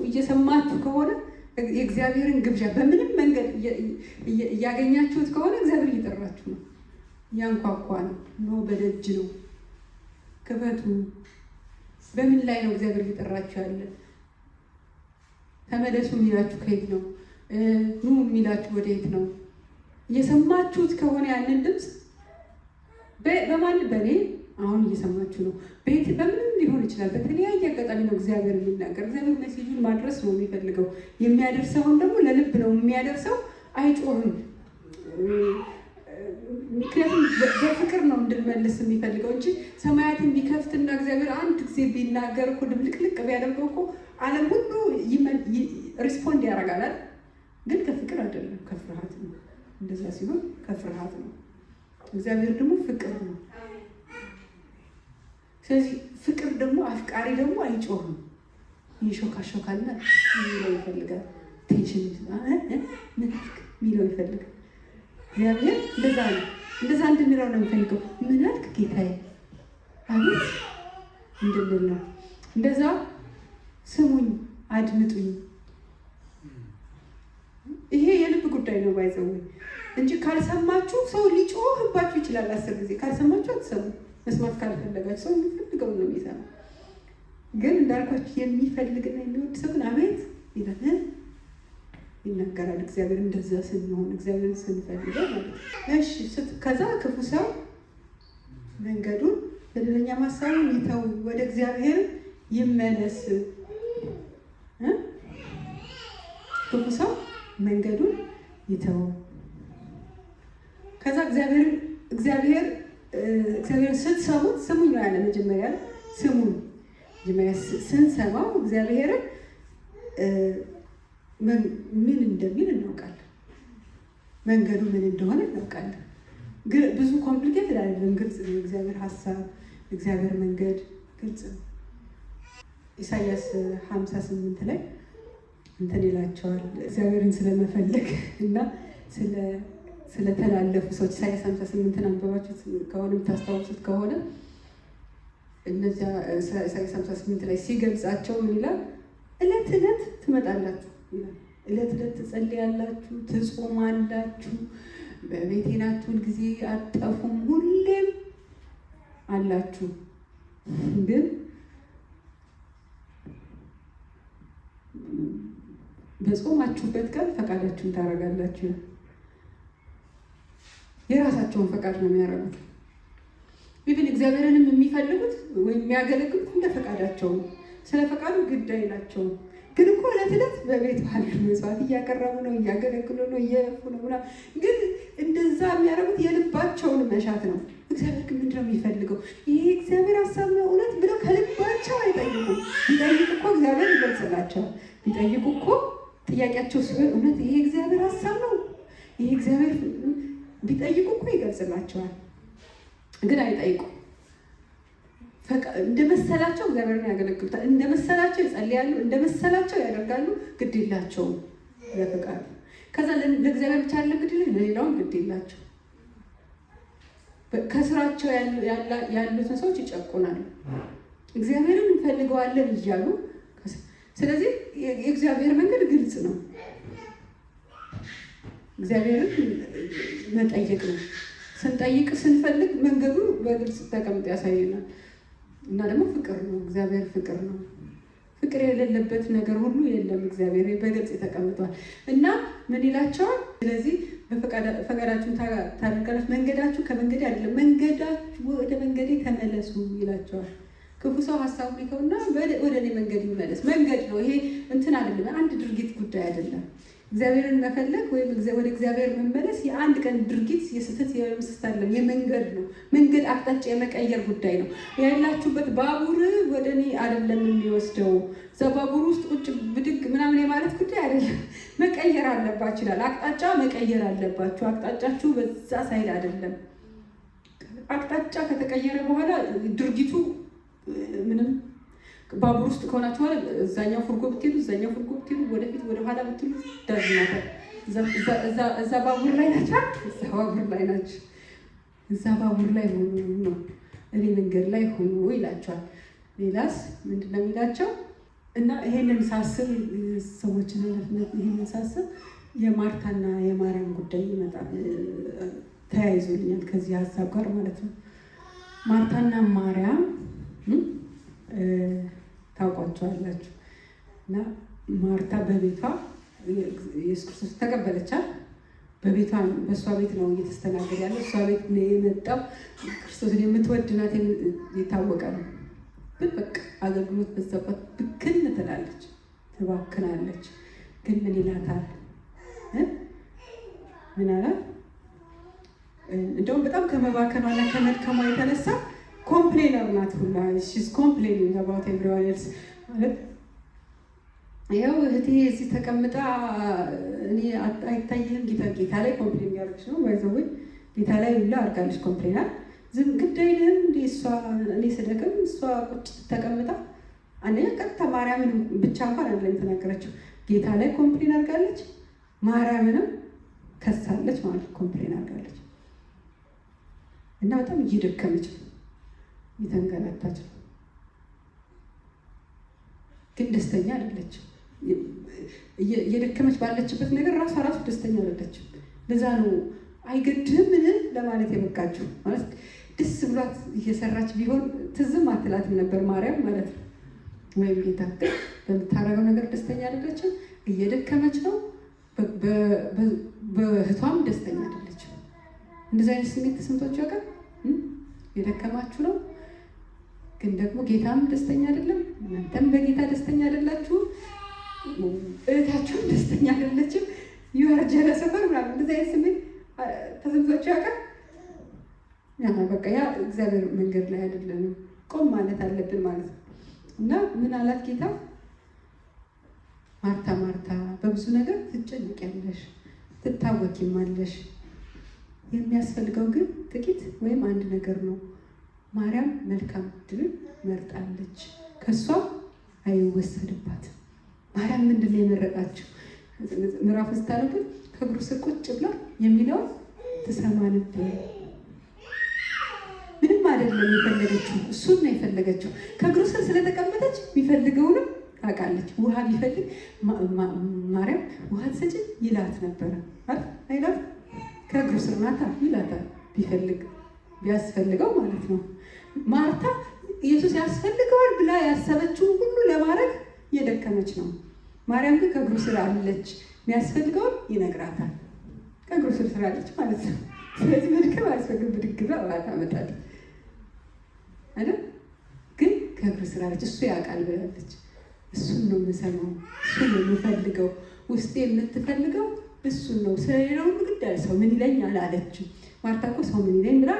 እየሰማችሁ ከሆነ የእግዚአብሔርን ግብዣ በምንም መንገድ እያገኛችሁት ከሆነ እግዚአብሔር እየጠራችሁ ነው፣ እያንኳኳ ነው፣ በደጅ ነው። ክፈቱ። በምን ላይ ነው እግዚአብሔር እየጠራችሁ ያለ? ተመለሱ የሚላችሁ ከየት ነው? ኑ የሚላችሁ ወደ የት ነው? እየሰማችሁት ከሆነ ያንን ድምፅ በእኔ አሁን እየሰማችሁ ነው። በምንም ሊሆን ይችላል። በተለያየ አጋጣሚ ነው እግዚአብሔር የሚናገር። እግዚአብሔር ሜሴጁን ማድረስ ነው የሚፈልገው። የሚያደርሰውን ደግሞ ለልብ ነው የሚያደርሰው። አይጮህም። ምክንያቱም በፍቅር ነው እንድንመልስ የሚፈልገው እንጂ ሰማያትን ቢከፍትና እግዚአብሔር አንድ ጊዜ ቢናገር እኮ ድብልቅልቅ ቢያደርገው እኮ ዓለም ሁሉ ሪስፖንድ ያደርጋል። ግን ከፍቅር አይደለም፣ ከፍርሃት ነው። እንደዛ ሲሆን ከፍርሃት ነው። እግዚአብሔር ደግሞ ፍቅር ነው። ስለዚህ ፍቅር ደግሞ አፍቃሪ ደግሞ አይጮህም። ይሾካሾካልና ሚለው ይፈልጋል። ቴንሽን ሚለው ይፈልጋል። እግዚአብሔር እንደዛ ነው። እንደዛ እንድንለው ነው የሚፈልገው። ምን አልክ ጌታዬ? አቤት እንድንል ነው። እንደዛ ስሙኝ፣ አድምጡኝ። ይሄ የልብ ጉዳይ ነው ባይዘው እንጂ ካልሰማችሁ ሰው ሊጮህባችሁ ይችላል 10 ጊዜ። ካልሰማችሁ አትሰሙ። መስማት ካልፈለጋችሁ ሰው የሚፈልገው ነው የሚሰማው። ግን እንዳልኳችሁ የሚፈልግና የሚወድ ሰውን አቤት ይላል ይናገራል። እግዚአብሔር እንደዛ ስንሆን እግዚአብሔርን ስንፈልገው ማለት ነው። እሺ ከዛ ክፉ ሰው መንገዱን በደለኛ ማሳቡን ይተው፣ ወደ እግዚአብሔር ይመለስ። ክፉ ሰው መንገዱን ይተው። ከዛ እግዚአብሔር ስትሰሙት ስሙኝ ነው ያለ። መጀመሪያ ስሙኝ። መጀመሪያ ስንሰማው እግዚአብሔርን ምን እንደሚል እናውቃለን። መንገዱ ምን እንደሆነ እናውቃለን። ግን ብዙ ኮምፕሊኬትድ አይደለም፣ ግልጽ ነው። እግዚአብሔር ሀሳብ፣ እግዚአብሔር መንገድ ግልጽ ነው። ኢሳያስ 58 ላይ እንትን ይላቸዋል እግዚአብሔርን ስለመፈለግ እና ስለተላለፉ ሰዎች። ኢሳያስ 58ን አንበባችሁት ከሆነ የምታስታውሱት ከሆነ እነዚያ ኢሳያስ 58 ላይ ሲገልጻቸው ምን ይላል? ዕለት ዕለት ትመጣላችሁ ይላል። ዕለት ዕለት ትጸልያላችሁ፣ ትጾማላችሁ፣ በቤቴ ናችሁ፣ ሁልጊዜ አትጠፉም፣ ሁሌም አላችሁ። ግን በጾማችሁበት ቀን ፈቃዳችሁን ታደርጋላችሁ። የራሳቸውን ፈቃድ ነው የሚያደርጉት። ኢቭን እግዚአብሔርንም የሚፈልጉት ወይም የሚያገለግሉት እንደ ፈቃዳቸው ነው። ስለ ፈቃዱ ግድ አይላቸውም። ግን እኮ ዕለት ዕለት በቤት ባሉ መስዋዕት እያቀረቡ ነው፣ እያገለግሉ ነው፣ እየለፉ ነው ምናምን። ግን እንደዛ የሚያደርጉት የልባቸውን መሻት ነው። እግዚአብሔር ግን ምንድን ነው የሚፈልገው? ይሄ እግዚአብሔር ሀሳብ ነው እውነት ብለው ከልባቸው አይጠይቁም። ቢጠይቁ እኮ እግዚአብሔር ይገልጽላቸዋል። ቢጠይቁ እኮ ጥያቄያቸው ሲሆን እውነት ይሄ እግዚአብሔር ሀሳብ ነው ይሄ እግዚአብሔር ቢጠይቁ እኮ ይገልጽላቸዋል። ግን አይጠይቁም። እንደመሰላቸው እግዚአብሔርን ያገለግሉታል፣ እንደመሰላቸው ይጸልያሉ፣ እንደመሰላቸው ያደርጋሉ። ግድ የላቸውም ለፈቃዱ። ከዛ ለእግዚአብሔር ብቻ ያለ ግድ ለሌላውን ግድ የላቸው። ከስራቸው ያሉትን ሰዎች ይጨቁናሉ። እግዚአብሔርን እንፈልገዋለን እያሉ ስለዚህ የእግዚአብሔር መንገድ ግልጽ ነው። እግዚአብሔርን መጠየቅ ነው። ስንጠይቅ ስንፈልግ መንገዱ በግልጽ ተቀምጦ ያሳየናል። እና ደግሞ ፍቅር ነው። እግዚአብሔር ፍቅር ነው። ፍቅር የሌለበት ነገር ሁሉ የለም። እግዚአብሔር በግልጽ ተቀምጧል። እና ምን ይላቸዋል? ስለዚህ በፈቃዳችሁን ታደርጋላችሁ፣ መንገዳችሁ ከመንገዴ አይደለም፣ መንገዳችሁ ወደ መንገዴ ተመለሱ ይላቸዋል። ክፉ ሰው ሀሳቡን ይተውና ወደ እኔ መንገድ ይመለስ። መንገድ ነው ይሄ፣ እንትን አይደለም፣ አንድ ድርጊት ጉዳይ አይደለም። እግዚአብሔርን መፈለግ ወይም ወደ እግዚአብሔር መመለስ የአንድ ቀን ድርጊት የስህተት የምስስት አይደለም፣ የመንገድ ነው። መንገድ አቅጣጫ የመቀየር ጉዳይ ነው። ያላችሁበት ባቡር ወደ እኔ አይደለም የሚወስደው። እዛ ባቡር ውስጥ ቁጭ ብድግ ምናምን የማለት ጉዳይ አይደለም። መቀየር አለባችሁ ይላል። አቅጣጫ መቀየር አለባችሁ። አቅጣጫችሁ በዛ ሳይድ አይደለም። አቅጣጫ ከተቀየረ በኋላ ድርጊቱ ምንም ባቡር ውስጥ ከሆናችሁ በኋላ እዛኛው ፍርጎ ብትሄዱ እዛኛው ፍርጎ ብትሄዱ ወደፊት ወደ ኋላ ብትሉ ዳዝናታ እዛ ባቡር ላይ ናቸው። እዛ ባቡር ላይ ሆኑ ነው፣ እኔ መንገድ ላይ ሆኑ ይላቸዋል። ሌላስ ምንድን ነው የሚላቸው? እና ይሄንን ሳስብ ሰዎችን ኃላፊነት ይሄንን ሳስብ የማርታና የማርያም ጉዳይ ተያይዞልኛል ከዚህ ሀሳብ ጋር ማለት ነው። ማርታና ማርያም ታውቋቸዋላችሁ። እና ማርታ በቤቷ ኢየሱስ ክርስቶስ ተቀበለቻል። በእሷ ቤት ነው እየተስተናገደ ያለ። እሷ ቤት ነው የመጣው። ክርስቶስን የምትወድ ናት የታወቀ ነው። ግን በቃ አገልግሎት በዛባት ብክን ትላለች፣ ትባክናለች። ግን ምን ይላታል? ምን አላት? እንደውም በጣም ከመባከኗና ከመድከሟ የተነሳ ኮምፕሌነር ናት ሁላ። ሺዝ ኮምፕሌኒንግ አባውት ኤቭሪዋን ኤልስ ማለት ያው እህቴ እዚህ ተቀምጣ እኔ አይታይህም ጌታ ላይ ኮምፕሌን ያደርግሽ ነው ባይዘው ጌታ ላይ ሁላ አድርጋለች ኮምፕሌናል። ዝም ግድ አይልም እንደ እሷ እኔ ስደክም እሷ ቁጭ ተቀምጣ አንደኛ ቀጥታ ማርያምን ብቻ እንኳን አንድ ላይ ተናገረችው። ጌታ ላይ ኮምፕሌን አድርጋለች፣ ማርያምንም ከሳለች ማለት ኮምፕሌን አድርጋለች። እና በጣም እየደከመች ነው፣ እየተንገላታች ነው። ግን ደስተኛ አይደለችም። እየደከመች ባለችበት ነገር ራሷ ደስተኛ አይደለችም። ለዛ ነው አይገድም ምን ለማለት የበቃችው። ማለት ደስ ብሏት እየሰራች ቢሆን ትዝም አትላትም ነበር ማርያም ማለት ነው። ወይም ጌታ በምታረገው ነገር ደስተኛ አይደለችም፣ እየደከመች ነው። በእህቷም ደስተኛ አይደለችም። እንደዚህ አይነት ስሜት ተሰምቷችሁ ያውቃል? የደከማችሁ ነው፣ ግን ደግሞ ጌታም ደስተኛ አይደለም፣ እናንተም በጌታ ደስተኛ አይደላችሁ፣ እህታችሁም ደስተኛ አይደለችም። ይወርጀለ ሰፈር ምናምን እንደዚህ አይነት ስሜት ተሰምቷችሁ ያውቃል? በቃ ያ እግዚአብሔር መንገድ ላይ አይደለንም፣ ቆም ማለት አለብን ማለት ነው። እና ምን አላት ጌታ? ማርታ ማርታ በብዙ ነገር ትጨነቂያለሽ፣ ትታወቂማለሽ፣ የሚያስፈልገው ግን ጥቂት ወይም አንድ ነገር ነው። ማርያም መልካም ዕድልን መርጣለች፣ ከእሷ አይወሰድባትም። ማርያም ምንድን ነው የመረጣችው? ምዕራፍ ስታነቡት ከእግሩ ስር ቁጭ ብላ የሚለውን ትሰማ ነበር። ምንም አይደለም የፈለገችው፣ እሱን ነው የፈለገችው። ከእግሩ ስር ስለተቀመጠች የሚፈልገውንም ታውቃለች። ውሃ ቢፈልግ ማርያም ውሃ ትሰጪኝ ይላት ነበረ አይላት? ከእግሩ ስር ናታ ይላታል፣ ቢፈልግ ቢያስፈልገው ማለት ነው። ማርታ ኢየሱስ ያስፈልገዋል ብላ ያሰበችውን ሁሉ ለማድረግ እየደከመች ነው። ማርያም ግን ከእግሩ ስር አለች፣ የሚያስፈልገውን ይነግራታል። ከእግሩ ስር ስላለች ማለት ነው። ስለዚህ መድከም አያስፈልግም፣ ብድግ ብላ ውሃ ታመጣለች አይደል? ግን ከእግሩ ስር አለች፣ እሱ ያውቃል ብላለች። እሱን ነው የምሰማው፣ እሱን ነው የምፈልገው። ውስጤ የምትፈልገው እሱን ነው። ስለሌላው ግድ አለ። ሰው ምን ይለኛል አለችም ማርታ እኮ ሰው ምን ይለኝ ብላ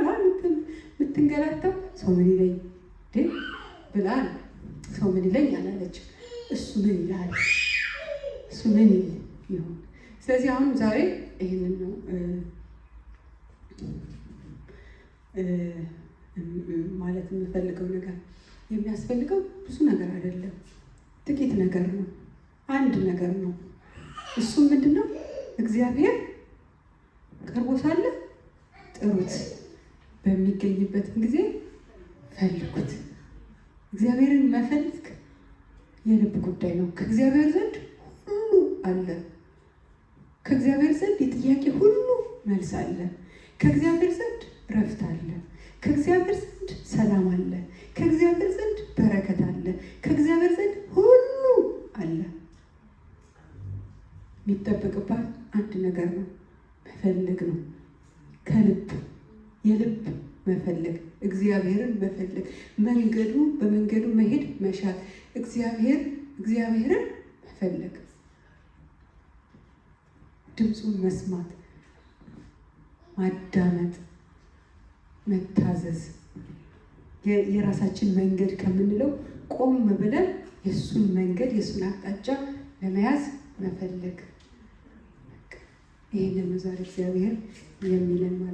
የምትንገላታው። ሰው ምን ይለኝ ብላል። ሰው ምን ይለኝ አላለችም። እሱ ምን ይላል? እሱ ምን ይሆን? ስለዚህ አሁን ዛሬ ይህንን ነው ማለት የምፈልገው ነገር። የሚያስፈልገው ብዙ ነገር አይደለም፣ ጥቂት ነገር ነው። አንድ ነገር ነው። እሱም ምንድን ነው? እግዚአብሔር ቀርቦ ሳለ ጥሩት፣ በሚገኝበትም ጊዜ ፈልጉት። እግዚአብሔርን መፈለግ የልብ ጉዳይ ነው። ከእግዚአብሔር ዘንድ ሁሉ አለ። ከእግዚአብሔር ዘንድ የጥያቄ ሁሉ መልስ አለ። ከእግዚአብሔር ዘንድ እረፍት አለ። ከእግዚአብሔር ዘንድ ሰላም አለ። ከእግዚአብሔር ዘንድ በረከት አለ። ከእግዚአብሔር ዘንድ ሁሉ አለ። የሚጠበቅባት አንድ ነገር ነው፣ መፈለግ ነው። ከልብ የልብ መፈለግ፣ እግዚአብሔርን መፈለግ፣ በመንገዱ መሄድ መሻት፣ እግዚአብሔርን መፈለግ፣ ድምፁን መስማት፣ ማዳመጥ፣ መታዘዝ። የራሳችን መንገድ ከምንለው ቆም ብለን የእሱን መንገድ የእሱን አቅጣጫ ለመያዝ መፈለግ። ይህንን ዛሬ እግዚአብሔር የሚለን ማለት